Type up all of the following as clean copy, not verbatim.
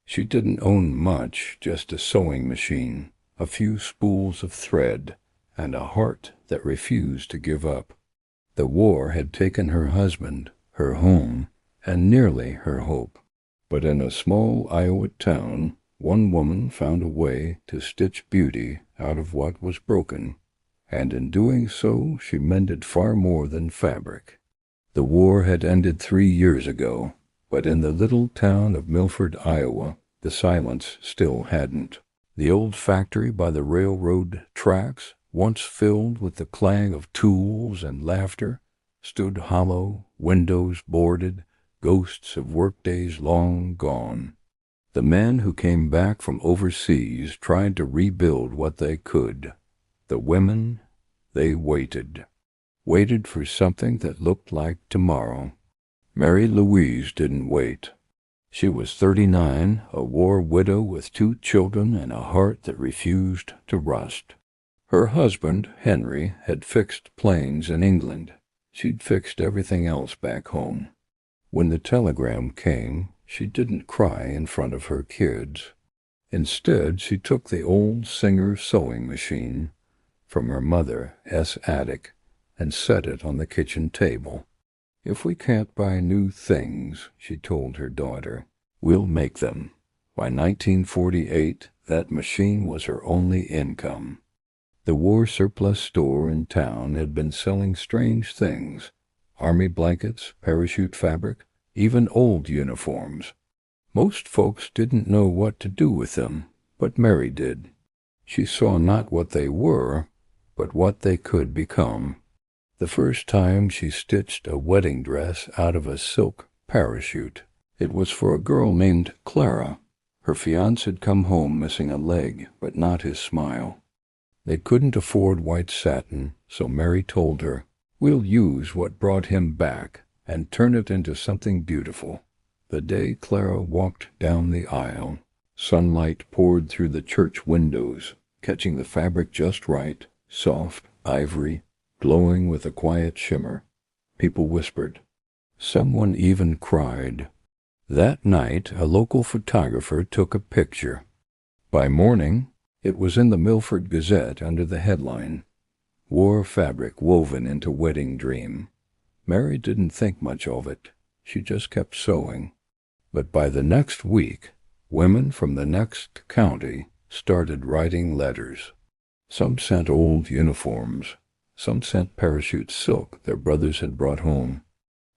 She didn't own much, just a sewing machine, a few spools of thread, and a heart that refused to give up. The war had taken her husband, her home, and nearly her hope. But in a small Iowa town, one woman found a way to stitch beauty out of what was broken, and in doing so she mended far more than fabric. The war had ended 3 years ago, but in the little town of Milford, Iowa, the silence still hadn't. The old factory by the railroad tracks, once filled with the clang of tools and laughter, stood hollow, windows boarded, ghosts of workdays long gone. The men who came back from overseas tried to rebuild what they could. The women, they waited for something that looked like tomorrow. Mary Louise didn't wait. She was 39, a war widow with 2 children and a heart that refused to rust. Her husband, Henry, had fixed planes in England. She'd fixed everything else back home. When the telegram came, she didn't cry in front of her kids. Instead, she took the old Singer sewing machine from her mother's attic and set it on the kitchen table. "If we can't buy new things," she told her daughter, "we'll make them." By 1948, that machine was her only income. The war surplus store in town had been selling strange things: army blankets, parachute fabric, even old uniforms. Most folks didn't know what to do with them, but Mary did. She saw not what they were, but what they could become. The first time she stitched a wedding dress out of a silk parachute. It was for a girl named Clara. Her fiancé had come home missing a leg, but not his smile. They couldn't afford white satin, so Mary told her, "We'll use what brought him back and turn it into something beautiful." The day Clara walked down the aisle, sunlight poured through the church windows, catching the fabric just right, soft, ivory, glowing with a quiet shimmer. People whispered. Someone even cried. That night, a local photographer took a picture. By morning, it was in the Milford Gazette under the headline, "War Fabric Woven into Wedding Dream." Mary didn't think much of it. She just kept sewing. But by the next week, women from the next county started writing letters. Some sent old uniforms. Some sent parachute silk their brothers had brought home.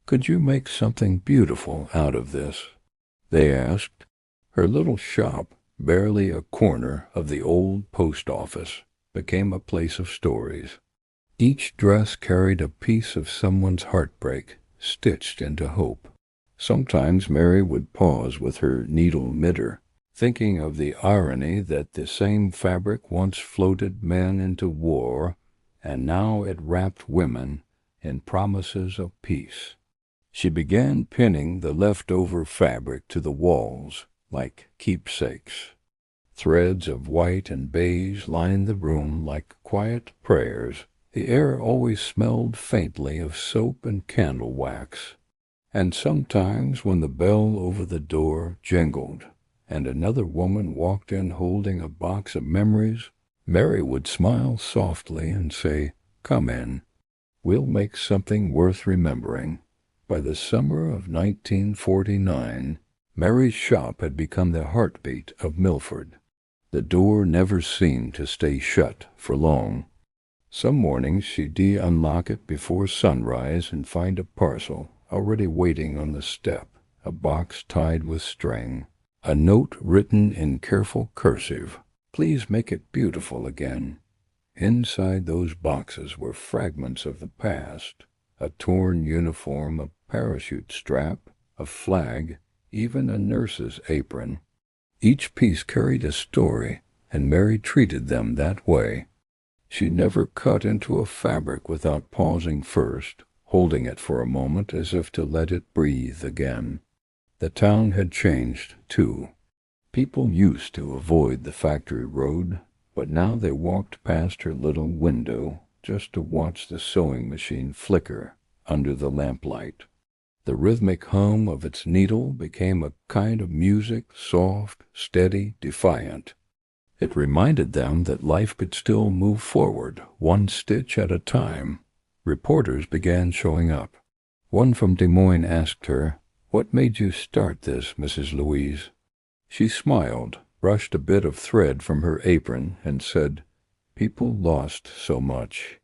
"Could you make something beautiful out of this?" they asked. Her little shop, barely a corner of the old post office, became a place of stories. Each dress carried a piece of someone's heartbreak, stitched into hope. Sometimes Mary would pause with her needle knitter, thinking of the irony that the same fabric once floated men into war, and now it wrapped women in promises of peace. She began pinning the leftover fabric to the walls like keepsakes. Threads of white and beige lined the room like quiet prayers. The air always smelled faintly of soap and candle wax. And sometimes when the bell over the door jingled and another woman walked in holding a box of memories, Mary would smile softly and say, "Come in. We'll make something worth remembering." By the summer of 1949, Mary's shop had become the heartbeat of Milford. The door never seemed to stay shut for long. Some mornings she'd unlock it before sunrise and find a parcel already waiting on the step, a box tied with string, a note written in careful cursive, "Please make it beautiful again." Inside those boxes were fragments of the past, a torn uniform, a parachute strap, a flag, even a nurse's apron. Each piece carried a story, and Mary treated them that way. She never cut into a fabric without pausing first, holding it for a moment as if to let it breathe again. The town had changed, too. People used to avoid the factory road, but now they walked past her little window just to watch the sewing machine flicker under the lamplight. The rhythmic hum of its needle became a kind of music, soft, steady, defiant. It reminded them that life could still move forward, one stitch at a time. Reporters began showing up. One from Des Moines asked her, "What made you start this, Mrs. Louise?" She smiled, brushed a bit of thread from her apron, and said, "People lost so much.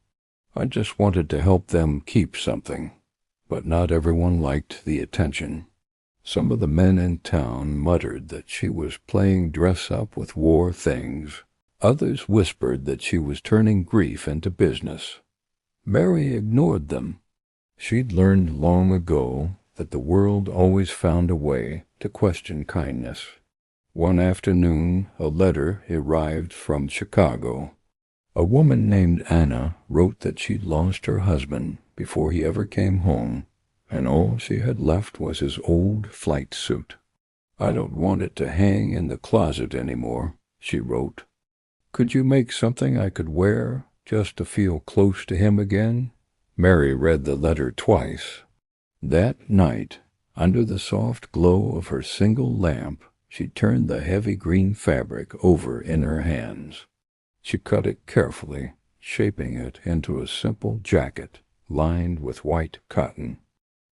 I just wanted to help them keep something." But not everyone liked the attention. Some of the men in town muttered that she was playing dress-up with war things. Others whispered that she was turning grief into business. Mary ignored them. She'd learned long ago that the world always found a way to question kindness. One afternoon, a letter arrived from Chicago. A woman named Anna wrote that she'd lost her husband before he ever came home, and all she had left was his old flight suit. "I don't want it to hang in the closet anymore," she wrote. "Could you make something I could wear, just to feel close to him again?" Mary read the letter twice. That night, under the soft glow of her single lamp, she turned the heavy green fabric over in her hands. She cut it carefully, shaping it into a simple jacket lined with white cotton.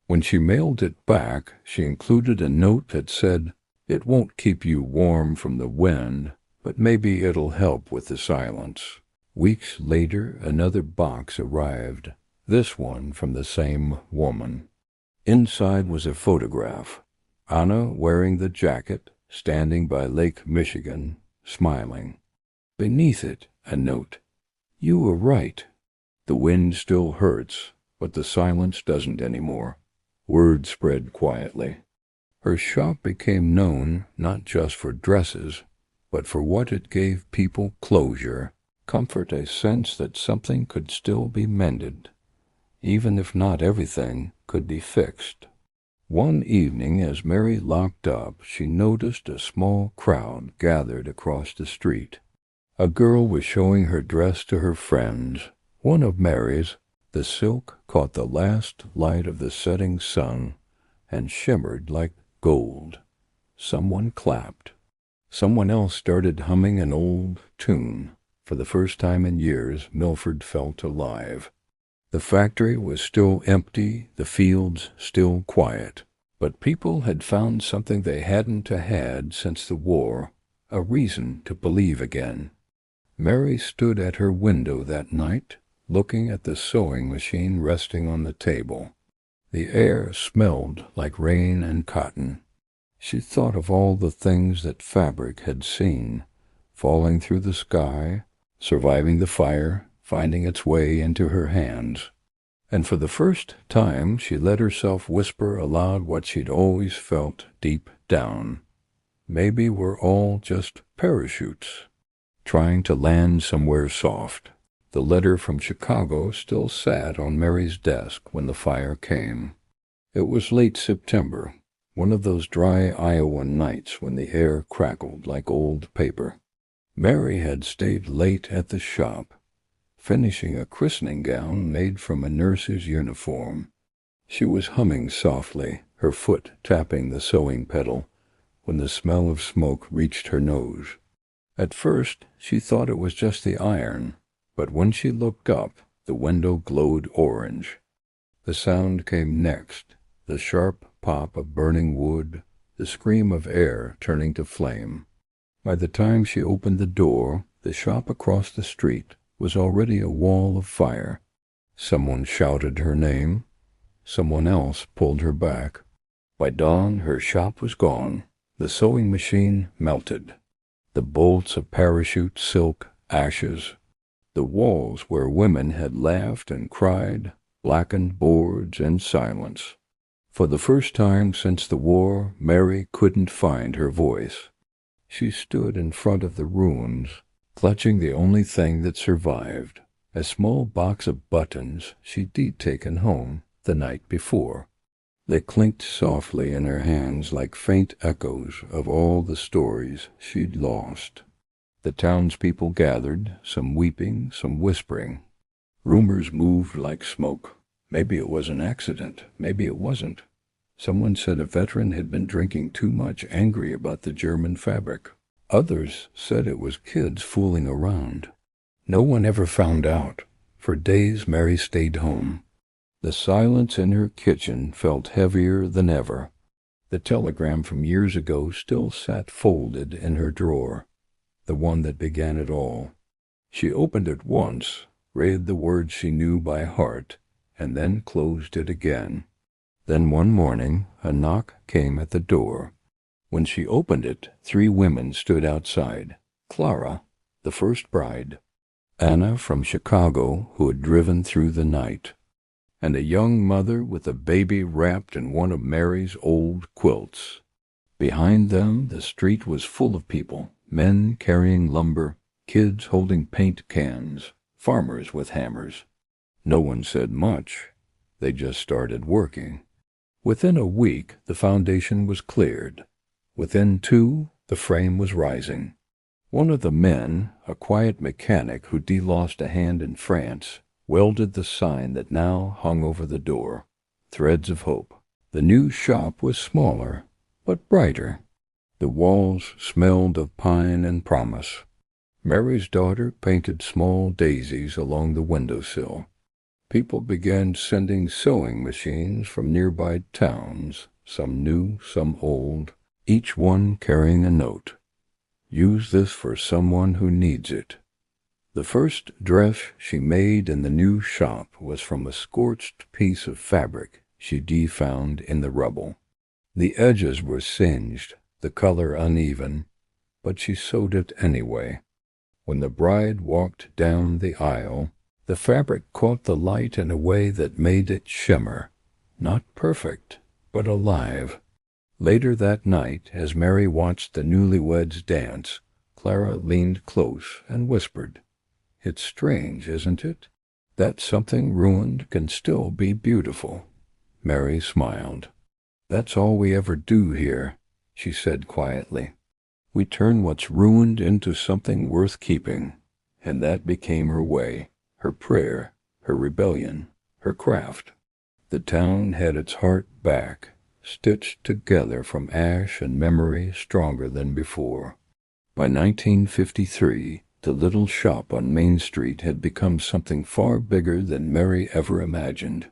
When she mailed it back, she included a note that said, "It won't keep you warm from the wind, but maybe it'll help with the silence." Weeks later, another box arrived, this one from the same woman. Inside was a photograph. Anna wearing the jacket, standing by Lake Michigan, smiling. Beneath it, a note. "You were right. The wind still hurts, but the silence doesn't anymore." Word spread quietly. Her shop became known not just for dresses, but for what it gave people: closure, comfort, a sense that something could still be mended, even if not everything could be fixed. One evening, as Mary locked up, she noticed a small crowd gathered across the street. A girl was showing her dress to her friends, one of Mary's. The silk caught the last light of the setting sun and shimmered like gold. Someone clapped. Someone else started humming an old tune. For the first time in years, Milford felt alive. The factory was still empty, the fields still quiet, but people had found something they hadn't had since the war, a reason to believe again. Mary stood at her window that night, looking at the sewing machine resting on the table. The air smelled like rain and cotton. She thought of all the things that fabric had seen, falling through the sky, surviving the fire, finding its way into her hands. And for the first time she let herself whisper aloud what she'd always felt deep down. Maybe we're all just parachutes, trying to land somewhere soft. The letter from Chicago still sat on Mary's desk when the fire came. It was late September, one of those dry Iowa nights when the air crackled like old paper. Mary had stayed late at the shop, finishing a christening gown made from a nurse's uniform. She was humming softly, her foot tapping the sewing pedal, when the smell of smoke reached her nose. At first, she thought it was just the iron, but when she looked up, the window glowed orange. The sound came next, the sharp pop of burning wood, the scream of air turning to flame. By the time she opened the door, the shop across the street was already a wall of fire. Someone shouted her name. Someone else pulled her back. By dawn, her shop was gone. The sewing machine melted. The bolts of parachute silk, ashes. The walls where women had laughed and cried, blackened boards and silence. For the first time since the war, Mary couldn't find her voice. She stood in front of the ruins, clutching the only thing that survived, a small box of buttons she'd taken home the night before. They clinked softly in her hands like faint echoes of all the stories she'd lost. The townspeople gathered, some weeping, some whispering. Rumors moved like smoke. Maybe it was an accident, maybe it wasn't. Someone said a veteran had been drinking too much, angry about the German fabric. Others said it was kids fooling around. No one ever found out. For days Mary stayed home. The silence in her kitchen felt heavier than ever. The telegram from years ago still sat folded in her drawer, the one that began it all. She opened it once, read the words she knew by heart, and then closed it again. Then one morning a knock came at the door. When she opened it, 3 women stood outside. Clara, the first bride, Anna from Chicago, who had driven through the night, and a young mother with a baby wrapped in one of Mary's old quilts. Behind them the street was full of people, men carrying lumber, kids holding paint cans, farmers with hammers. No one said much. They just started working. Within a week, the foundation was cleared. Within 2, the frame was rising. One of the men, a quiet mechanic who'd lost a hand in France, welded the sign that now hung over the door. Threads of Hope. The new shop was smaller, but brighter. The walls smelled of pine and promise. Mary's daughter painted small daisies along the windowsill. People began sending sewing machines from nearby towns, some new, some old, each one carrying a note. Use this for someone who needs it. The first dress she made in the new shop was from a scorched piece of fabric she'd found in the rubble. The edges were singed, the color uneven, but she sewed it anyway. When the bride walked down the aisle, the fabric caught the light in a way that made it shimmer. Not perfect, but alive. Later that night, as Mary watched the newlyweds dance, Clara leaned close and whispered, "It's strange, isn't it? That something ruined can still be beautiful." Mary smiled. "That's all we ever do here," she said quietly. "We turn what's ruined into something worth keeping." And that became her way. Her prayer, her rebellion, her craft. The town had its heart back, stitched together from ash and memory stronger than before. By 1953, the little shop on Main Street had become something far bigger than Mary ever imagined.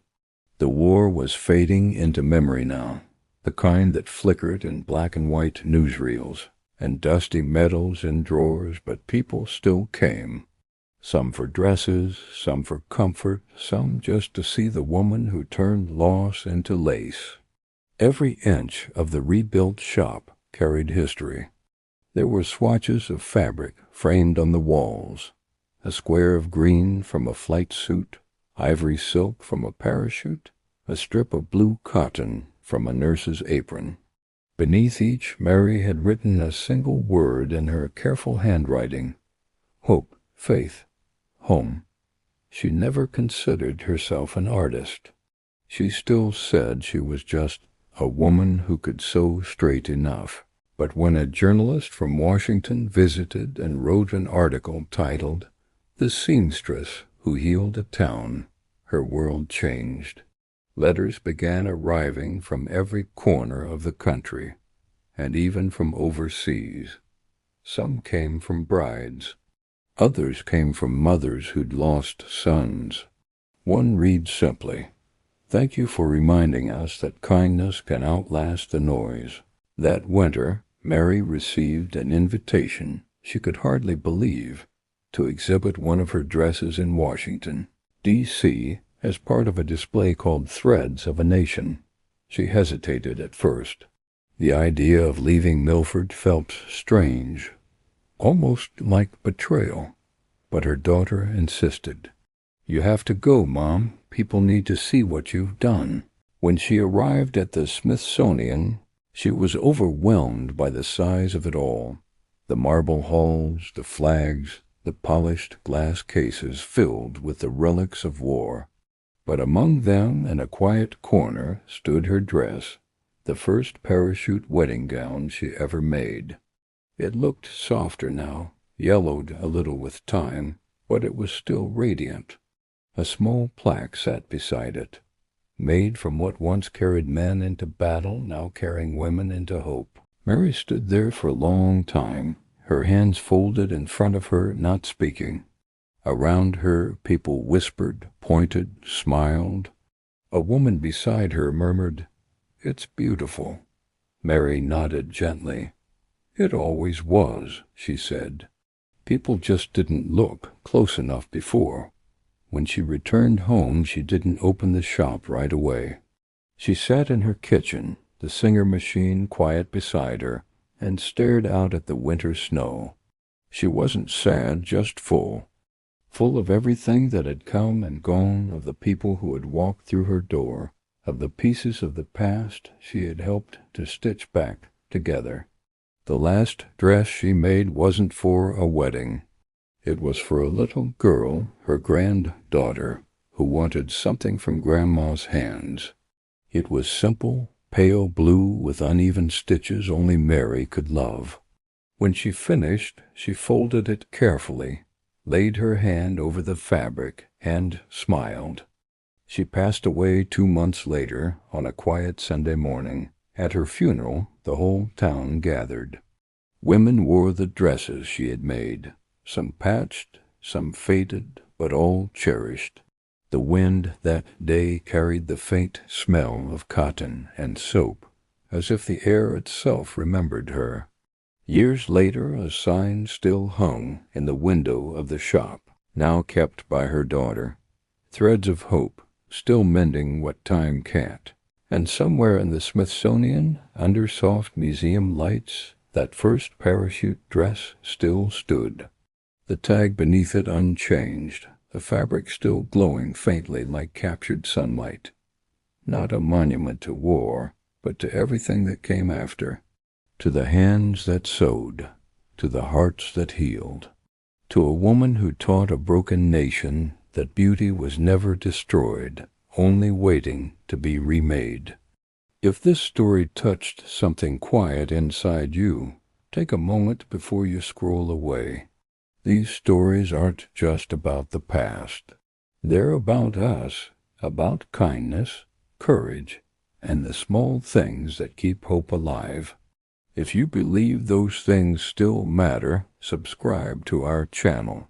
The war was fading into memory now, the kind that flickered in black and white newsreels and dusty medals in drawers, but people still came. Some for dresses, some for comfort, some just to see the woman who turned loss into lace. Every inch of the rebuilt shop carried history. There were swatches of fabric framed on the walls, a square of green from a flight suit, ivory silk from a parachute, a strip of blue cotton from a nurse's apron. Beneath each, Mary had written a single word in her careful handwriting: hope, faith, home. She never considered herself an artist. She still said she was just a woman who could sew straight enough. But when a journalist from Washington visited and wrote an article titled "The Seamstress Who Healed a Town," her world changed. Letters began arriving from every corner of the country, and even from overseas. Some came from brides. Others came from mothers who'd lost sons. One reads simply, "Thank you for reminding us that kindness can outlast the noise." That winter, Mary received an invitation she could hardly believe to exhibit one of her dresses in Washington, D.C., as part of a display called Threads of a Nation. She hesitated at first. The idea of leaving Milford felt strange, almost like betrayal. But her daughter insisted. "You have to go, Mom. People need to see what you've done." When she arrived at the Smithsonian, she was overwhelmed by the size of it all. The marble halls, the flags, the polished glass cases filled with the relics of war. But among them, in a quiet corner, stood her dress, the first parachute wedding gown she ever made. It looked softer now, yellowed a little with time, but it was still radiant. A small plaque sat beside it. made from what once carried men into battle, now carrying women into hope. Mary stood there for a long time, her hands folded in front of her, not speaking. Around her, people whispered, pointed, smiled. A woman beside her murmured, "It's beautiful." Mary nodded gently. "It always was," she said. "People just didn't look close enough before." When she returned home, she didn't open the shop right away. She sat in her kitchen, the Singer machine quiet beside her, and stared out at the winter snow. She wasn't sad, just full of everything that had come and gone, of the people who had walked through her door, of the pieces of the past she had helped to stitch back together. The last dress she made wasn't for a wedding. It was for a little girl, her granddaughter, who wanted something from Grandma's hands. It was simple, pale blue with uneven stitches only Mary could love. When she finished, she folded it carefully, laid her hand over the fabric, and smiled. She passed away 2 months later, on a quiet Sunday morning. At her funeral, the whole town gathered. Women wore the dresses she had made, some patched, some faded, but all cherished. The wind that day carried the faint smell of cotton and soap, as if the air itself remembered her. Years later, a sign still hung in the window of the shop, now kept by her daughter. Threads of hope, still mending what time can't. And somewhere in the Smithsonian, under soft museum lights, that first parachute dress still stood. The tag beneath it unchanged, the fabric still glowing faintly like captured sunlight. Not a monument to war, but to everything that came after. To the hands that sewed, to the hearts that healed. To a woman who taught a broken nation that beauty was never destroyed, only waiting to be remade. If this story touched something quiet inside you, take a moment before you scroll away. These stories aren't just about the past. They're about us, about kindness, courage, and the small things that keep hope alive. If you believe those things still matter, subscribe to our channel.